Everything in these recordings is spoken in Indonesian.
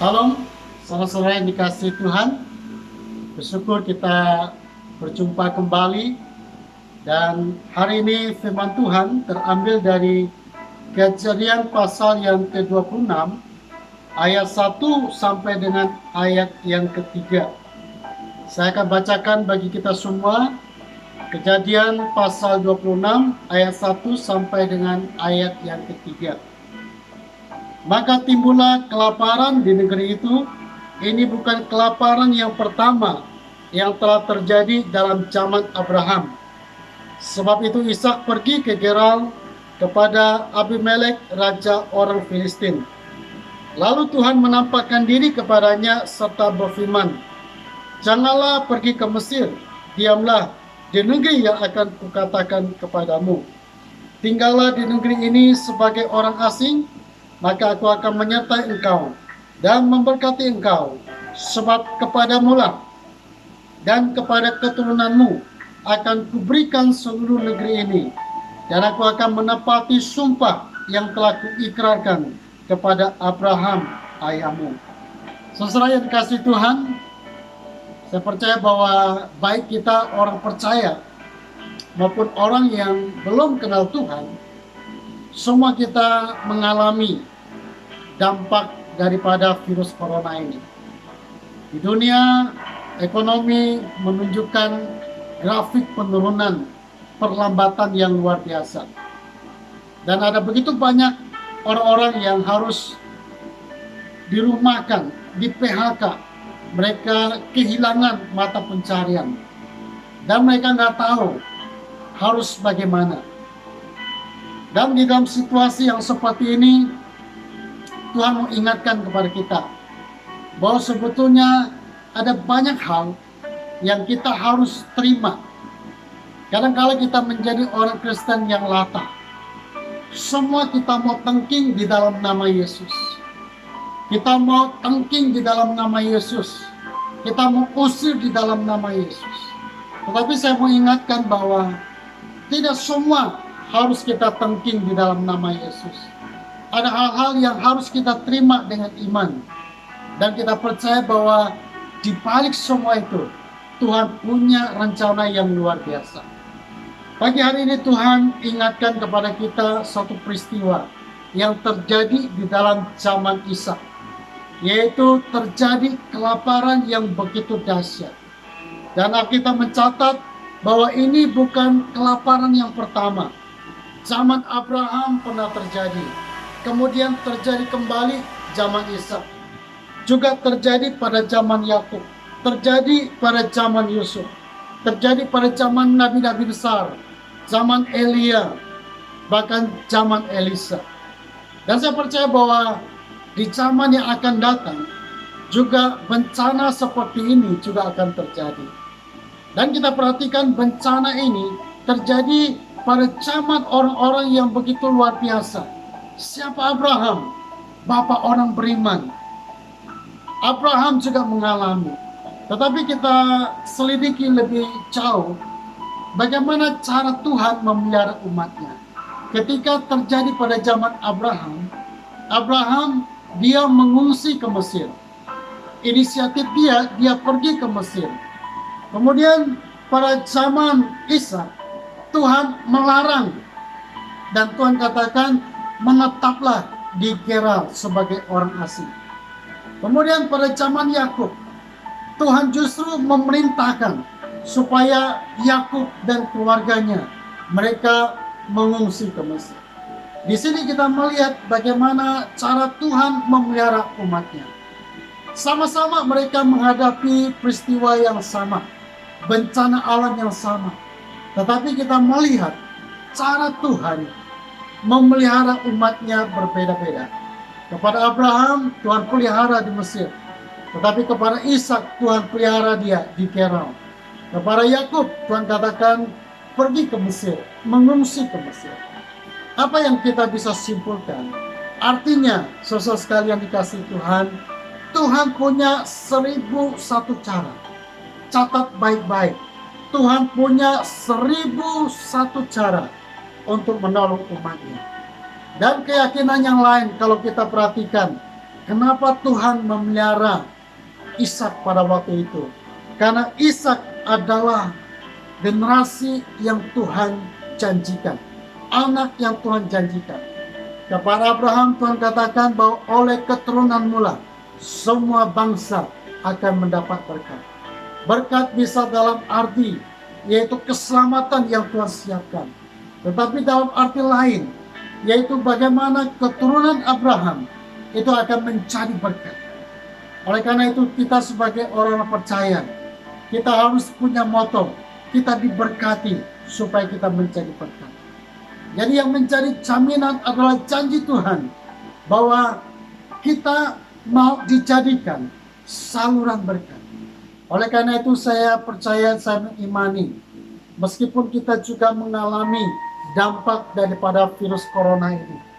Salam, saudara-saudara yang dikasihi Tuhan. Bersyukur kita berjumpa kembali. Dan hari ini firman Tuhan terambil dari Kejadian pasal yang ke-26, ayat 1 sampai dengan ayat yang ketiga. Saya akan bacakan bagi kita semua. Kejadian pasal 26, ayat 1 sampai dengan ayat yang ketiga. Maka timbullah kelaparan di negeri itu. Ini bukan kelaparan yang pertama yang telah terjadi dalam zaman Abraham. Sebab itu Ishak pergi ke Gerar kepada Abimelek, raja orang Filistin. Lalu Tuhan menampakkan diri kepadanya serta berfirman, "Janganlah pergi ke Mesir, diamlah di negeri yang akan kukatakan kepadamu. Tinggallah di negeri ini sebagai orang asing, maka aku akan menyertai engkau dan memberkati engkau, sebab kepadamulah dan kepada keturunanmu akan kuberikan seluruh negeri ini, dan aku akan menepati sumpah yang telah kuikrarkan kepada Abraham ayahmu." Saudara yang dikasihi Tuhan, saya percaya bahwa baik kita orang percaya maupun orang yang belum kenal Tuhan, semua kita mengalami dampak daripada virus corona ini. Di dunia, ekonomi menunjukkan grafik penurunan, perlambatan yang luar biasa. Dan ada begitu banyak orang-orang yang harus dirumahkan, di PHK. Mereka kehilangan mata pencarian. Dan mereka nggak tahu harus bagaimana. Dan di dalam situasi yang seperti ini, Tuhan mengingatkan kepada kita bahwa sebetulnya ada banyak hal yang kita harus terima. Kadang-kala kita menjadi orang Kristen yang latah. Semua kita mau tengking di dalam nama Yesus. Kita mau tengking di dalam nama Yesus. Kita mau usir di dalam nama Yesus. Tetapi saya mau ingatkan bahwa tidak semua harus kita tengking di dalam nama Yesus. Ada hal-hal yang harus kita terima dengan iman. Dan kita percaya bahwa di balik semua itu, Tuhan punya rencana yang luar biasa. Pagi hari ini Tuhan ingatkan kepada kita satu peristiwa yang terjadi di dalam zaman Ishak. Yaitu terjadi kelaparan yang begitu dahsyat. Dan Alkitab mencatat bahwa ini bukan kelaparan yang pertama. Zaman Abraham pernah terjadi. Kemudian terjadi kembali zaman Ishak. Juga terjadi pada zaman Yakub. Terjadi pada zaman Yusuf. Terjadi pada zaman nabi-nabi besar. Zaman Elia. Bahkan zaman Elisa. Dan saya percaya bahwa di zaman yang akan datang juga bencana seperti ini juga akan terjadi. Dan kita perhatikan bencana ini terjadi pada zaman orang-orang yang begitu luar biasa. Siapa Abraham? Bapak orang beriman. Abraham juga mengalami. Tetapi kita selidiki lebih jauh bagaimana cara Tuhan memelihara umatnya. Ketika terjadi pada zaman Abraham dia mengungsi ke Mesir. Inisiatif dia pergi ke Mesir. Kemudian pada zaman Ishak, Tuhan melarang. Dan Tuhan katakan, menetaplah di Gerar sebagai orang asing. Kemudian pada zaman Yakub, Tuhan justru memerintahkan supaya Yakub dan keluarganya mereka mengungsi ke Mesir. Di sini kita melihat bagaimana cara Tuhan memelihara umatnya. Sama-sama mereka menghadapi peristiwa yang sama, bencana alam yang sama. Tetapi kita melihat cara Tuhan memelihara umatnya berbeda-beda. Kepada Abraham, Tuhan pelihara di Mesir. Tetapi kepada Ishak, Tuhan pelihara dia di Gerar. Kepada Yakub, Tuhan katakan, pergi ke Mesir, mengungsi ke Mesir. Apa yang kita bisa simpulkan? Artinya, saudara sekalian dikasihi Tuhan, Tuhan punya 1001 cara. Catat baik-baik. Tuhan punya 1001 cara untuk menolong umatnya. Dan keyakinan yang lain kalau kita perhatikan, Kenapa Tuhan memelihara Ishak pada waktu itu? Karena Ishak adalah generasi yang Tuhan janjikan, anak yang Tuhan janjikan. Kepada Abraham Tuhan katakan bahwa oleh keturunanmu lah semua bangsa akan mendapat berkat. Berkat bisa dalam arti yaitu keselamatan yang Tuhan siapkan, tetapi dalam arti lain yaitu bagaimana keturunan Abraham itu akan menjadi berkat. Oleh karena itu kita sebagai orang percaya, kita harus punya moto, kita diberkati supaya kita menjadi berkat. Jadi yang menjadi jaminan adalah janji Tuhan bahwa kita mau dijadikan saluran berkat. Oleh karena itu saya percaya, saya mengimani, meskipun kita juga mengalami dampak daripada virus corona ini,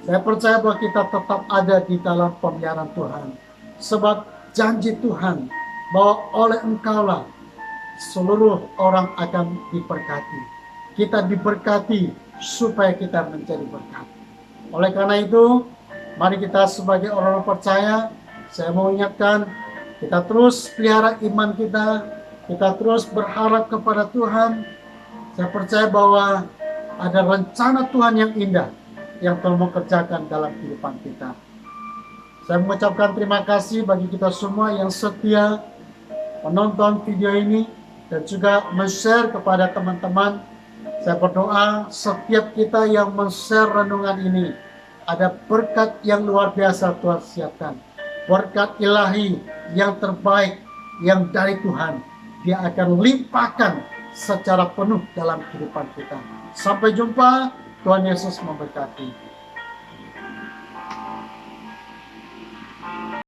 saya percaya bahwa kita tetap ada di dalam pemeliharaan Tuhan. Sebab janji Tuhan bahwa oleh Engkaulah seluruh orang akan diberkati. Kita diberkati supaya kita menjadi berkat. Oleh karena itu, mari kita sebagai orang percaya, saya mau ingatkan, kita terus pelihara iman kita terus berharap kepada Tuhan. Saya percaya bahwa ada rencana Tuhan yang indah yang Tuhan mau kerjakan dalam kehidupan kita. Saya mengucapkan terima kasih bagi kita semua yang setia menonton video ini dan juga men-share kepada teman-teman. Saya berdoa setiap kita yang men-share renungan ini ada berkat yang luar biasa Tuhan siapkan. Berkat ilahi yang terbaik yang dari Tuhan. Dia akan limpahkan secara penuh dalam kehidupan kita. Sampai jumpa. Tuhan Yesus memberkati.